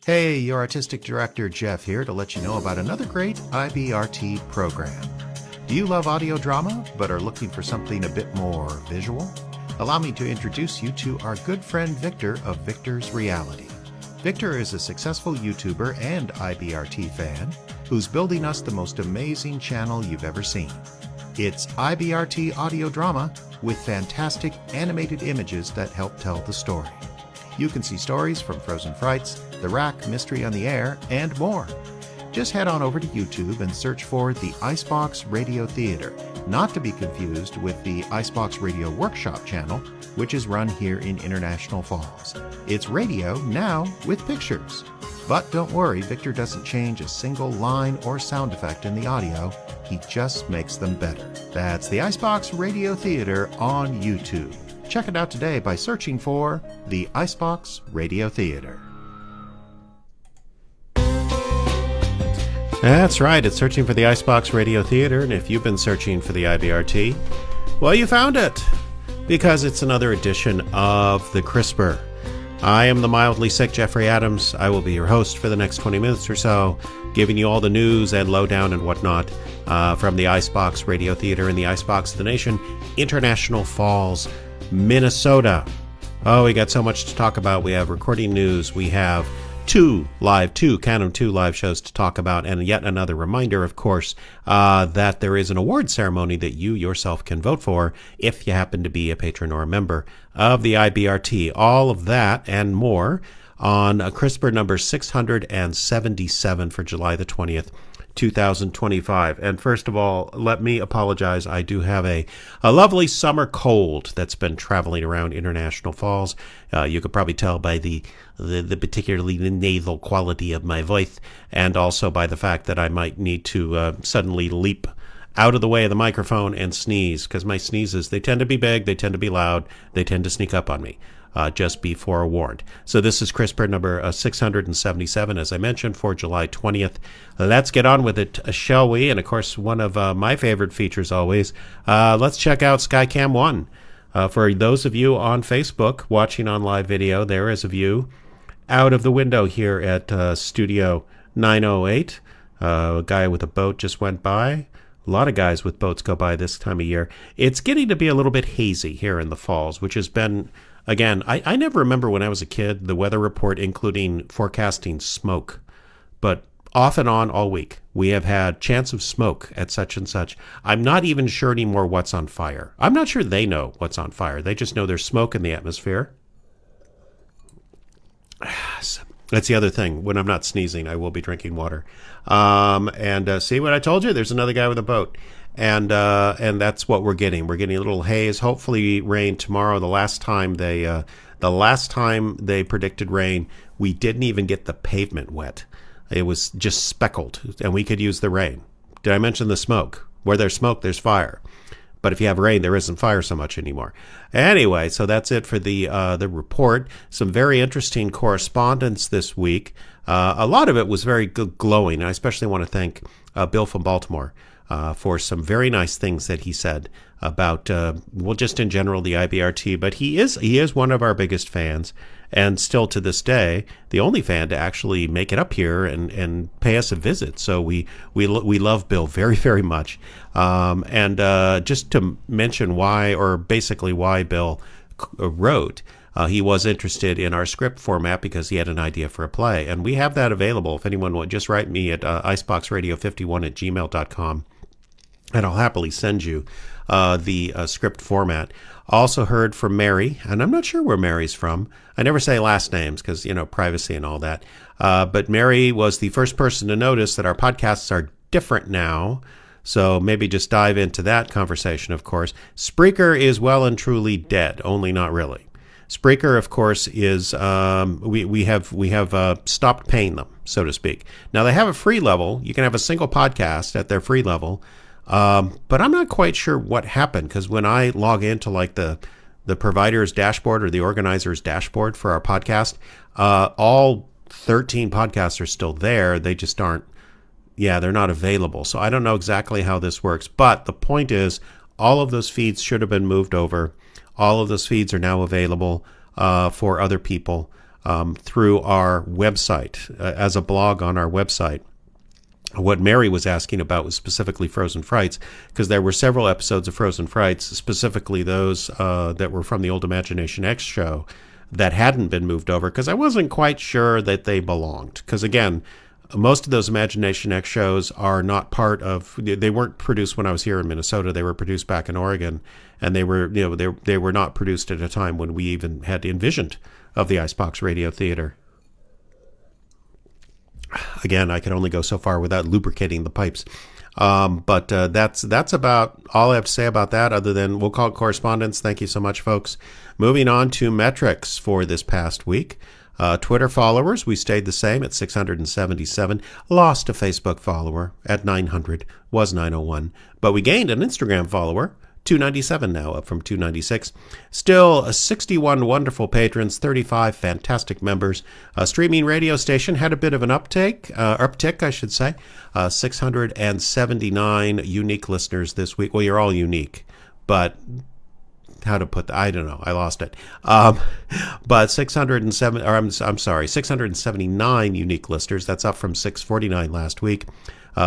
Hey, your artistic director Jeff here to let you know about another great IBRT program. Do you love audio drama but are looking for something a bit more visual? Allow me to introduce you to our good friend Victor of Victor's Reality. Victor is a successful YouTuber and IBRT fan who's building us the most amazing channel you've ever seen. It's IBRT audio drama with fantastic animated images that help tell the story. You can see stories from Frozen Frights, The Rack, Mystery on the Air, and more. Just head on over to YouTube and search for the Icebox Radio Theater, not to be confused with the Icebox Radio Workshop channel, which is run here in International Falls. It's radio now with pictures. But don't worry, Victor doesn't change a single line or sound effect in the audio. He just makes them better. That's the Icebox Radio Theater on YouTube. Check it out today by searching for the Icebox Radio Theater. That's right, it's searching for the Icebox Radio Theater, and if you've been searching for the IBRT, well, you found it, because it's another edition of The CRISPR. I am the mildly sick Jeffrey Adams. I will be your host for the next 20 minutes or so, giving you all the news and lowdown and whatnot from the Icebox Radio Theater in the Icebox of the Nation, International Falls, Minnesota. Oh, we got so much to talk about. We have recording news. We have two live shows to talk about, and yet another reminder, of course, that there is an award ceremony that you yourself can vote for if you happen to be a patron or a member of the IBRT. All of that and more on CRISPR number 677 for July the 20th. 2025. And first of all, let me apologize. I do have a lovely summer cold that's been traveling around International Falls. You could probably tell by the particularly nasal quality of my voice, and also by the fact that I might need to suddenly leap out of the way of the microphone and sneeze, because my sneezes, they tend to be big, they tend to be loud, they tend to sneak up on me. Just be forewarned. So this is CRISPR number 677, as I mentioned, for July 20th. Let's get on with it, shall we? And, of course, one of my favorite features always, let's check out Skycam 1. For those of you on Facebook watching on live video, there is a view out of the window here at Studio 908. A guy with a boat just went by. A lot of guys with boats go by this time of year. It's getting to be a little bit hazy here in the falls, which has been... Again, I never remember when I was a kid the weather report including forecasting smoke, but off and on all week we have had chance of smoke at such and such. I'm not even sure anymore what's on fire. I'm not sure they know what's on fire. They just know there's smoke in the atmosphere. That's the other thing. When I'm not sneezing, I will be drinking water. See what I told you? There's another guy with a boat. And that's what we're getting. We're getting a little haze, hopefully rain tomorrow. The last time they predicted rain, we didn't even get the pavement wet. It was just speckled, and we could use the rain. Did I mention the smoke? Where there's smoke, there's fire. But if you have rain, there isn't fire so much anymore. Anyway, so that's it for the report. Some very interesting correspondence this week. A lot of it was very good, glowing. I especially want to thank Bill from Baltimore for some very nice things that he said about, just in general, the IBRT. But he is one of our biggest fans, and still to this day, the only fan to actually make it up here and pay us a visit. So we love Bill very, very much. Just to mention why Bill wrote, he was interested in our script format because he had an idea for a play. And we have that available. If anyone would just write me at iceboxradio51@gmail.com. And I'll happily send you the script format. Also heard from Mary, and I'm not sure where Mary's from. I never say last names because, privacy and all that. But Mary was the first person to notice that our podcasts are different now. So maybe just dive into that conversation, of course. Spreaker is well and truly dead, only not really. Spreaker, of course, is we have stopped paying them, so to speak. Now, they have a free level. You can have a single podcast at their free level. But I'm not quite sure what happened, because when I log into like the provider's dashboard or the organizer's dashboard for our podcast, all 13 podcasts are still there. They just aren't, they're not available. So I don't know exactly how this works. But the point is, all of those feeds should have been moved over. All of those feeds are now available for other people. through our website as a blog on our website. What Mary was asking about was specifically Frozen Frights, because there were several episodes of Frozen Frights, specifically those that were from the old Imagination X show, that hadn't been moved over, because I wasn't quite sure that they belonged. Because again, most of those Imagination X shows are not part of, they weren't produced when I was here in Minnesota. They were produced back in Oregon, and they were, they were not produced at a time when we even had envisioned of the Icebox Radio Theater. Again, I can only go so far without lubricating the pipes. But that's about all I have to say about that, other than we'll call it correspondence. Thank you so much, folks. Moving on to metrics for this past week. Twitter followers, we stayed the same at 677. Lost a Facebook follower at 900, was 901. But we gained an Instagram follower, 297 now, up from 296. Still 61 wonderful patrons, 35 fantastic members. Streaming radio station had a bit of an uptick, I should say. 679 unique listeners this week. Well, you're all unique, but how to put that? I don't know. I lost it. But 679 unique listeners. That's up from 649 last week.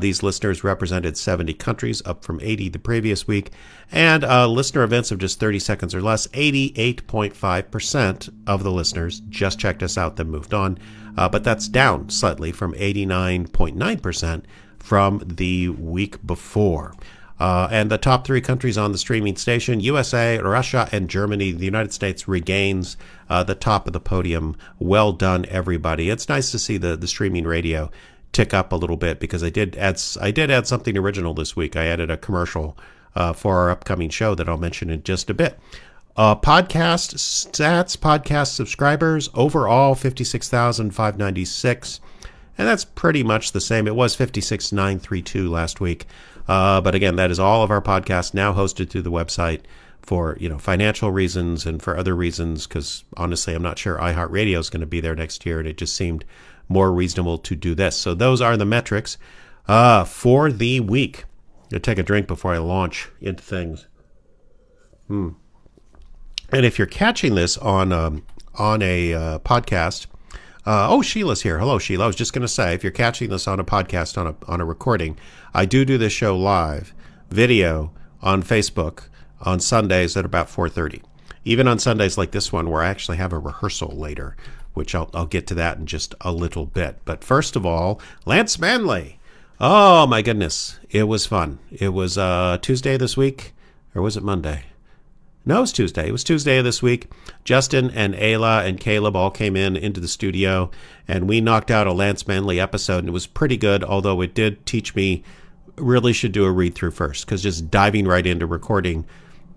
These listeners represented 70 countries, up from 80 the previous week. And listener events of just 30 seconds or less, 88.5% of the listeners just checked us out, then moved on. But that's down slightly from 89.9% from the week before. And the top three countries on the streaming station, USA, Russia, and Germany. The United States regains the top of the podium. Well done, everybody. It's nice to see the streaming radio tick up a little bit, because I did add something original this week. I added a commercial for our upcoming show that I'll mention in just a bit. Podcast stats, podcast subscribers, overall 56,596. And that's pretty much the same. It was 56,932 last week. But again, that is all of our podcasts now hosted through the website for, financial reasons and for other reasons, because honestly, I'm not sure iHeartRadio is going to be there next year, and it just seemed more reasonable to do this. So those are the metrics for the week. I'm going to take a drink before I launch into things. And if you're catching this on a podcast, Sheila's here. Hello, Sheila. I was just going to say, if you're catching this on a podcast, on a recording, I do this show live, video, on Facebook on Sundays at about 4:30. Even on Sundays like this one, where I actually have a rehearsal later, which I'll get to that in just a little bit. But first of all, Lance Manley. Oh, my goodness. It was fun. It was Tuesday this week, or was it Monday? No, it was Tuesday. It was Tuesday of this week. Justin and Ayla and Caleb all came into the studio, and we knocked out a Lance Manley episode, and it was pretty good, although it did teach me really should do a read-through first, because just diving right into recording,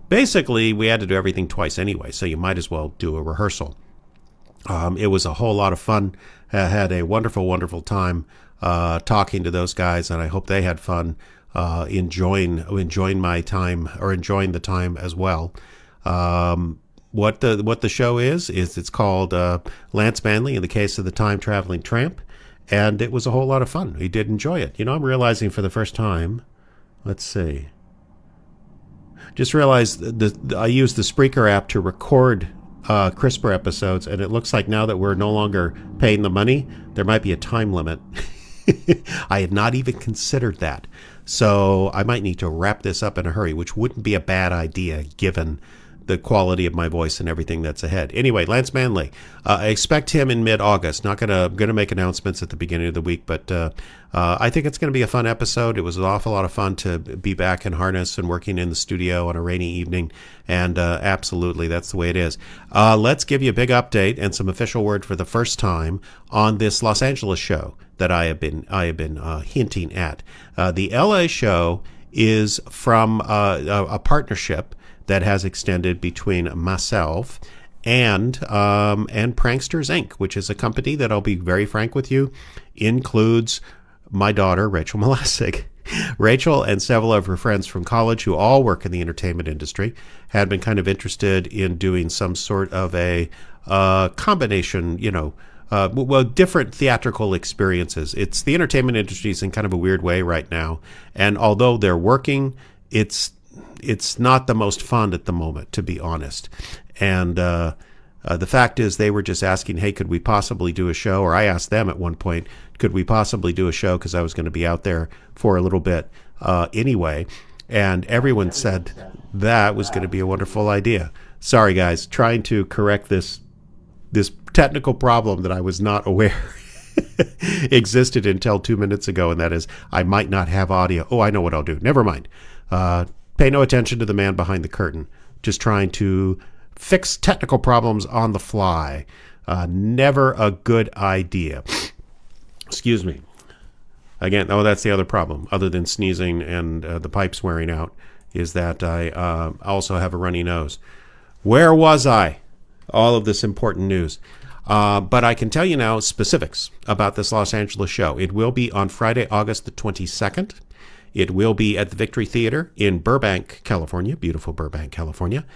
basically, we had to do everything twice anyway, so you might as well do a rehearsal. It was a whole lot of fun. I had a wonderful, wonderful time talking to those guys, and I hope they had fun enjoying my time, or enjoying the time as well. What the show is it's called Lance Manley in the Case of the Time Traveling Tramp, and it was a whole lot of fun. We did enjoy it. I'm realizing for the first time, let's see, just realized I used the Spreaker app to record CRISPR episodes, and it looks like now that we're no longer paying the money, there might be a time limit. I had not even considered that. So I might need to wrap this up in a hurry, which wouldn't be a bad idea given the quality of my voice and everything that's ahead. Anyway, Lance Manley, I expect him in mid-August. Not gonna make announcements at the beginning of the week, but I think it's going to be a fun episode. It was an awful lot of fun to be back in harness and working in the studio on a rainy evening, and absolutely, that's the way it is. Let's give you a big update and some official word for the first time on this Los Angeles show that I have been hinting at. The LA show is from a partnership that has extended between myself and Pranksters Inc., which is a company that, I'll be very frank with you, includes my daughter, Rachel Malasik. Rachel and several of her friends from college who all work in the entertainment industry had been kind of interested in doing some sort of a combination, different theatrical experiences. It's the entertainment industry is in kind of a weird way right now, and although they're working, it's not the most fun at the moment, to be honest. And The fact is, they were just asking, hey, could we possibly do a show? Or I asked them at one point, could we possibly do a show? Because I was going to be out there for a little bit anyway. And everyone said that was going to be a wonderful idea. Sorry, guys, trying to correct this technical problem that I was not aware existed until 2 minutes ago, and that is I might not have audio. Oh, I know what I'll do. Never mind. Pay no attention to the man behind the curtain. Just trying to fix technical problems on the fly. Never a good idea. Excuse me. Again, that's the other problem, other than sneezing and the pipes wearing out, is that I also have a runny nose. Where was I? All of this important news. But I can tell you now specifics about this Los Angeles show. It will be on Friday, August the 22nd. It will be at the Victory Theater in Burbank, California, beautiful Burbank, California.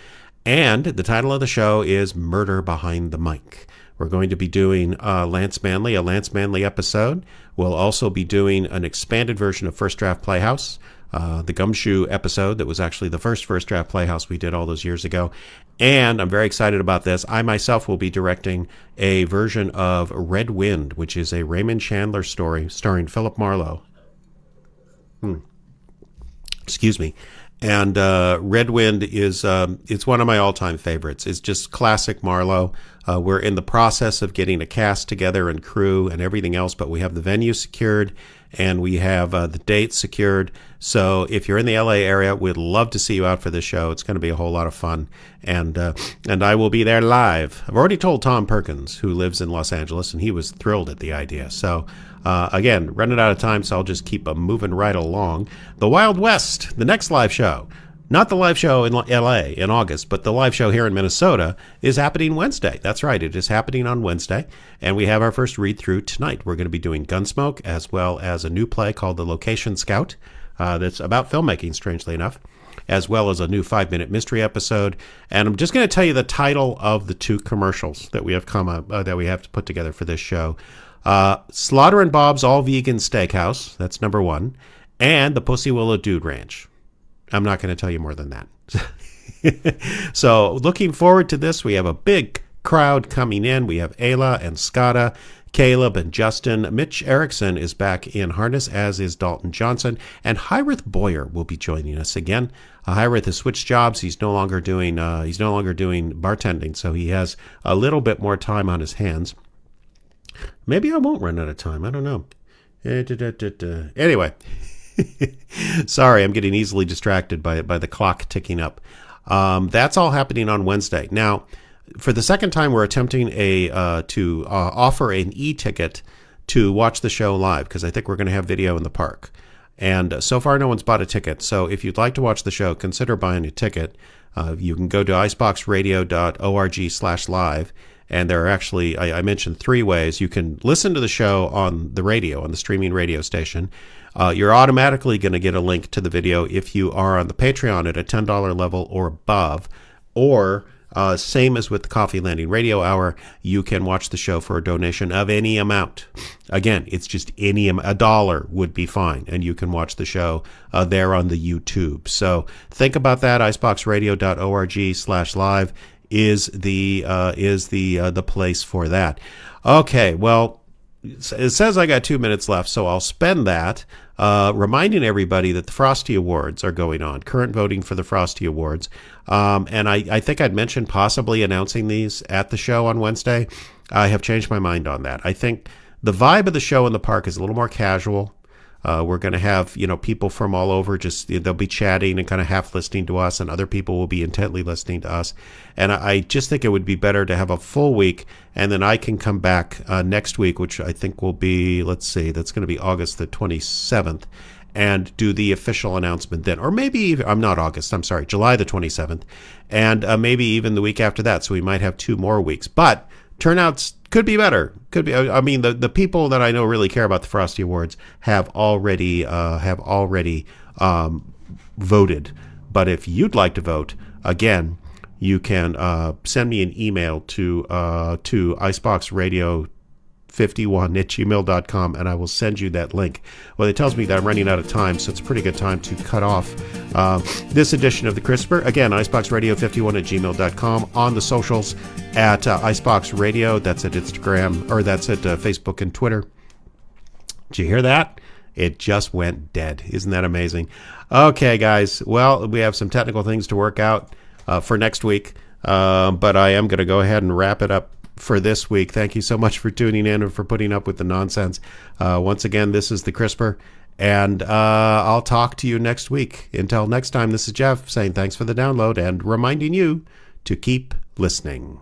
And the title of the show is Murder Behind the Mic. We're going to be doing Lance Manley, a Lance Manley episode. We'll also be doing an expanded version of First Draft Playhouse, the Gumshoe episode that was actually the first Draft Playhouse we did all those years ago. And I'm very excited about this. I myself will be directing a version of Red Wind, which is a Raymond Chandler story starring Philip Marlowe. Excuse me. And Red Wind is it's one of my all-time favorites. It's just classic Marlowe. We're in the process of getting a cast together and crew and everything else, but we have the venue secured and we have the date secured. So if you're in the LA area, we'd love to see you out for this show. It's going to be a whole lot of fun, and I will be there live. I've already told Tom Perkins, who lives in Los Angeles, and he was thrilled at the idea. So again, running out of time, so I'll just keep moving right along. The Wild West, the next live show. Not the live show in LA in August, but the live show here in Minnesota is happening Wednesday. That's right. It is happening on Wednesday. And we have our first read-through tonight. We're going to be doing Gunsmoke as well as a new play called The Location Scout that's about filmmaking, strangely enough, as well as a new 5-minute mystery episode. And I'm just going to tell you the title of the two commercials that we have that we have to put together for this show. Slaughter and Bob's All Vegan Steakhouse. That's number one. And the Pussy Willow Dude Ranch. I'm not going to tell you more than that. So looking forward to this. We have a big crowd coming in. We have Ayla and Skada, Caleb and Justin. Mitch Erickson is back in harness, as is Dalton Johnson. And Hyrith Boyer will be joining us again. Hyrith has switched jobs. He's no longer doing bartending, so he has a little bit more time on his hands. Maybe I won't run out of time. I don't know. Anyway. Sorry, I'm getting easily distracted by the clock ticking up. That's all happening on Wednesday. Now, for the second time, we're attempting to offer an e-ticket to watch the show live, because I think we're going to have video in the park. And so far, no one's bought a ticket. So if you'd like to watch the show, consider buying a ticket. You can go to iceboxradio.org/live. And there are actually, I mentioned 3 ways. You can listen to the show on the radio, on the streaming radio station. You're automatically going to get a link to the video if you are on the Patreon at a $10 level or above. Or, same as with the Coffee Landing Radio Hour, you can watch the show for a donation of any amount. Again, it's just $1 would be fine. And you can watch the show there on the YouTube. So think about that. iceboxradio.org/live is the place for that. Okay, well, it says I got 2 minutes left, so I'll spend that reminding everybody that the Frosty Awards are going on, current voting for the Frosty Awards. And I think I'd mentioned possibly announcing these at the show on Wednesday. I have changed my mind on that. I think the vibe of the show in the park is a little more casual. We're going to have, people from all over, they'll be chatting and kind of half listening to us, and other people will be intently listening to us. And I just think it would be better to have a full week, and then I can come back next week, which I think will be, that's going to be August the 27th, and do the official announcement then. Or maybe, July the 27th, and maybe even the week after that. So we might have 2 more weeks. But turnouts could be better. Could be. I mean, the people that I know really care about the Frosty Awards have already voted. But if you'd like to vote, again, you can send me an email to Icebox Radio icebox51@gmail.com, and I will send you that link. Well, it tells me that I'm running out of time, so it's a pretty good time to cut off this edition of the CRISPR. Again, iceboxradio51@gmail.com, on the socials at Icebox Radio. That's at Instagram, or that's at Facebook and Twitter. Did you hear that? It just went dead. Isn't that amazing? Okay, guys. Well, we have some technical things to work out for next week, but I am going to go ahead and wrap it up for this week. Thank you so much for tuning in and for putting up with the nonsense. Once again, this is the CRISPR, and I'll talk to you next week. Until next time, this is Jeff saying thanks for the download and reminding you to keep listening.